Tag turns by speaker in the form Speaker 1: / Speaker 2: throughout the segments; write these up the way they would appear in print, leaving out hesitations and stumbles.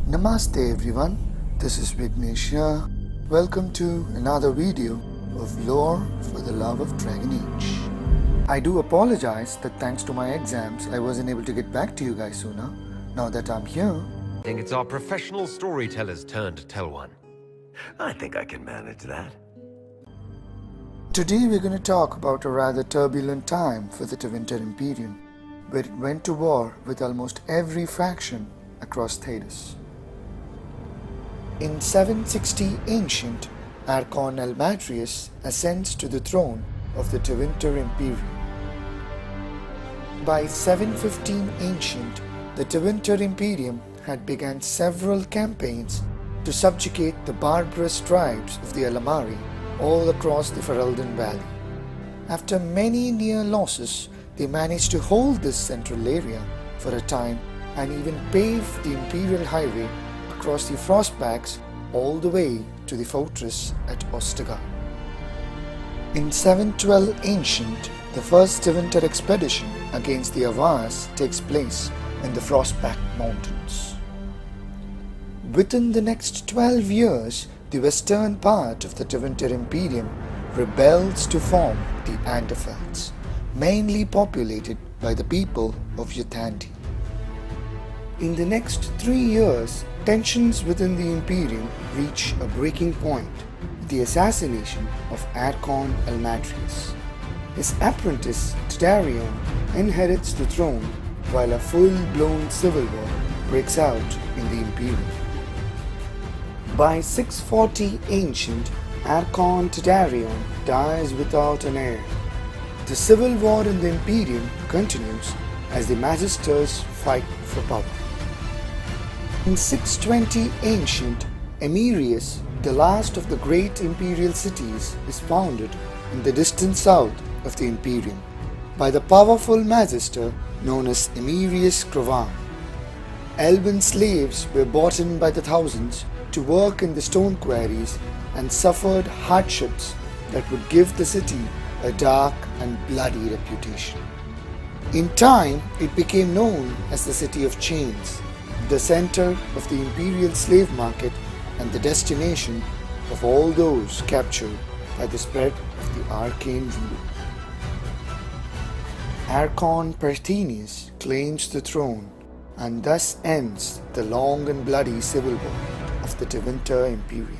Speaker 1: Namaste everyone, this is Vignesh here. Welcome to another video of Lore for the Love of DragonAge. I do apologize that thanks to my exams I wasn't able to get back to you guys sooner. Now that I'm here,
Speaker 2: I think it's our professional storyteller's turn to tell one.
Speaker 3: I think I can manage that.
Speaker 1: today we're going to talk about a rather turbulent time for the Winter Imperium, where it went to war with almost every faction across Thedas. In 760 Ancient, Archon Almatrius ascends to the throne of the Winter Imperium. By 715 Ancient, the Winter Imperium had begun several campaigns to subjugate the barbarous tribes of the Alamari all across the Ferelden Valley. After many near losses, they managed to hold this central area for a time and even pave the Imperial Highway across the Frostbacks all the way to the fortress at Ostagar. In 712 Ancient, the first winter expedition against the Avars takes place in the Frostback Mountains. Within the next 12 years, the western part of the Winter Imperium rebels to form the Anderfelds, mainly populated by the people of Yuthandi. In the next 3 years, tensions within the Imperium reach a breaking point with the assassination of Archon Almatrius. His apprentice Tadarion inherits the throne while a full-blown civil war breaks out in the Imperium. By 640 Ancient, Archon Tadarion dies without an heir. The civil war in the Imperium continues as the Magisters fight for power. In 620 Ancient, Emirius, the last of the great imperial cities, is founded in the distant south of the Imperium by the powerful Magister known as Emirius Crovan. Elven slaves were bought in by the thousands to work in the stone quarries and suffered hardships that would give the city a dark and bloody reputation. In time, it became known as the City of Chains, the center of the imperial slave market and the destination of all those captured by the spread of the arcane rule. Archon Parthenius claims the throne and thus ends the long and bloody civil war of the Winter Imperium.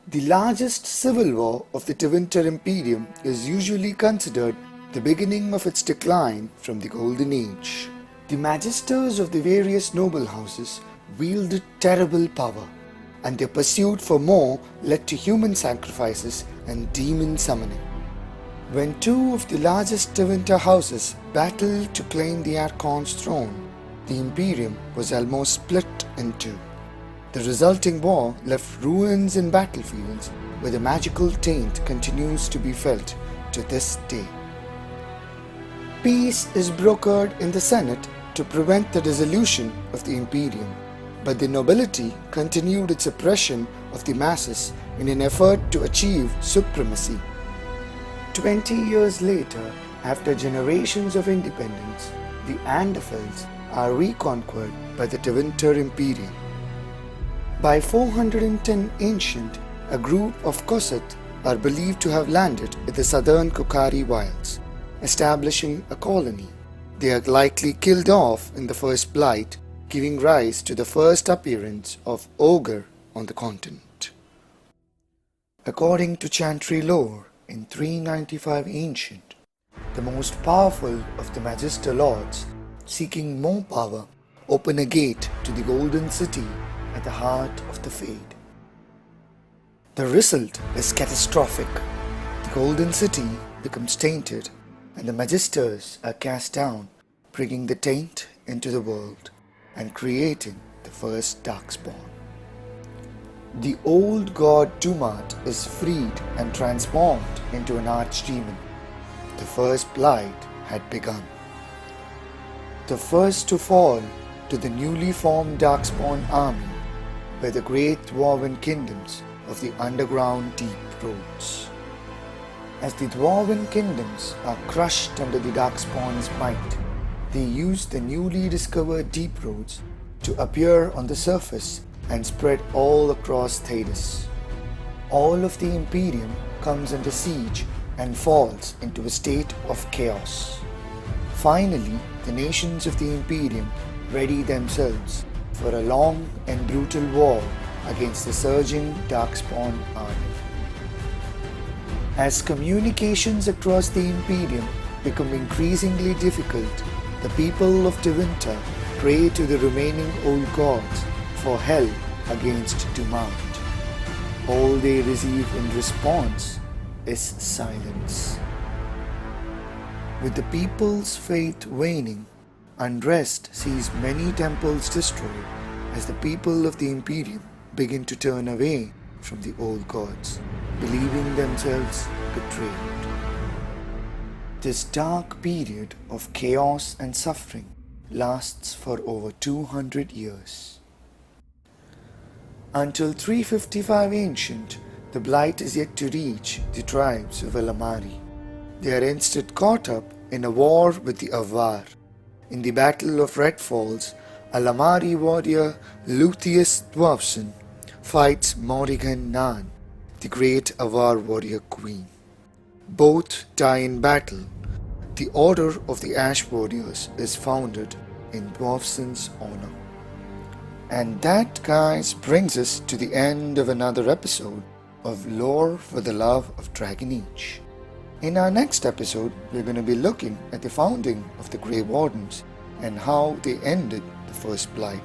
Speaker 1: The largest civil war of the Winter Imperium is usually considered the beginning of its decline from the Golden Age. The Magisters of the various noble houses wielded terrible power, and their pursuit for more led to human sacrifices and demon summoning. When two of the largest winter houses battled to claim the Archon's throne, the Imperium was almost split in two. The resulting war left ruins in battlefields where the magical taint continues to be felt to this day. Peace is brokered in the Senate to prevent the dissolution of the Imperium, but the nobility continued its oppression of the masses in an effort to achieve supremacy. 20 years later, after generations of independence, the Anderfelds are reconquered by the Winter Imperium. By 410 Ancient, a group of Kossuth are believed to have landed in the southern Kokari wilds, establishing a colony. They are likely killed off in the first blight, giving rise to the first appearance of Ogre on the continent. According to Chantry lore, in 395 Ancient, the most powerful of the Magister Lords, seeking more power, open a gate to the Golden City at the heart of the Fade. The result is catastrophic. The Golden City becomes tainted, and the Magisters are cast down, bringing the taint into the world and creating the first Darkspawn. The old god Dumat is freed and transformed into an archdemon. The first blight had begun. The first to fall to the newly formed Darkspawn army were the great dwarven kingdoms of the underground deep roads. As the dwarven kingdoms are crushed under the Darkspawn's might, they use the newly discovered deep roads to appear on the surface and spread all across Thedas. All of the Imperium comes under siege and falls into a state of chaos. Finally, the nations of the Imperium ready themselves for a long and brutal war against the surging Darkspawn army. As communications across the Imperium become increasingly difficult, the people of Tevinter pray to the remaining old gods for help against demand. All they receive in response is silence. With the people's faith waning, Unrest sees many temples destroyed as the people of the Imperium begin to turn away from the old gods, believing themselves betrayed. This dark period of chaos and suffering lasts for over 200 years. Until 355 Ancient, the Blight is yet to reach the tribes of Alamari. They are instead caught up in a war with the Avar. In the Battle of Red Falls, Alamari warrior Luthien Dwarfson fights Morrigan Nan, the great Avar warrior queen. Both die in battle. The Order of the Ash Warriors is founded in Dwarfson's honor. And that, guys, brings us to the end of another episode of Lore for the Love of DragonAge. In our next episode, we're going to be looking at the founding of the Grey Wardens and how they ended the first Blight.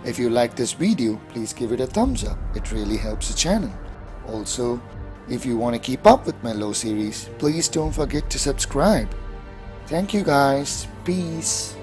Speaker 1: If you like this video, please give it a thumbs up. It really helps the channel. Also, if you want to keep up with my lore series, please don't forget to subscribe. Thank you guys. Peace.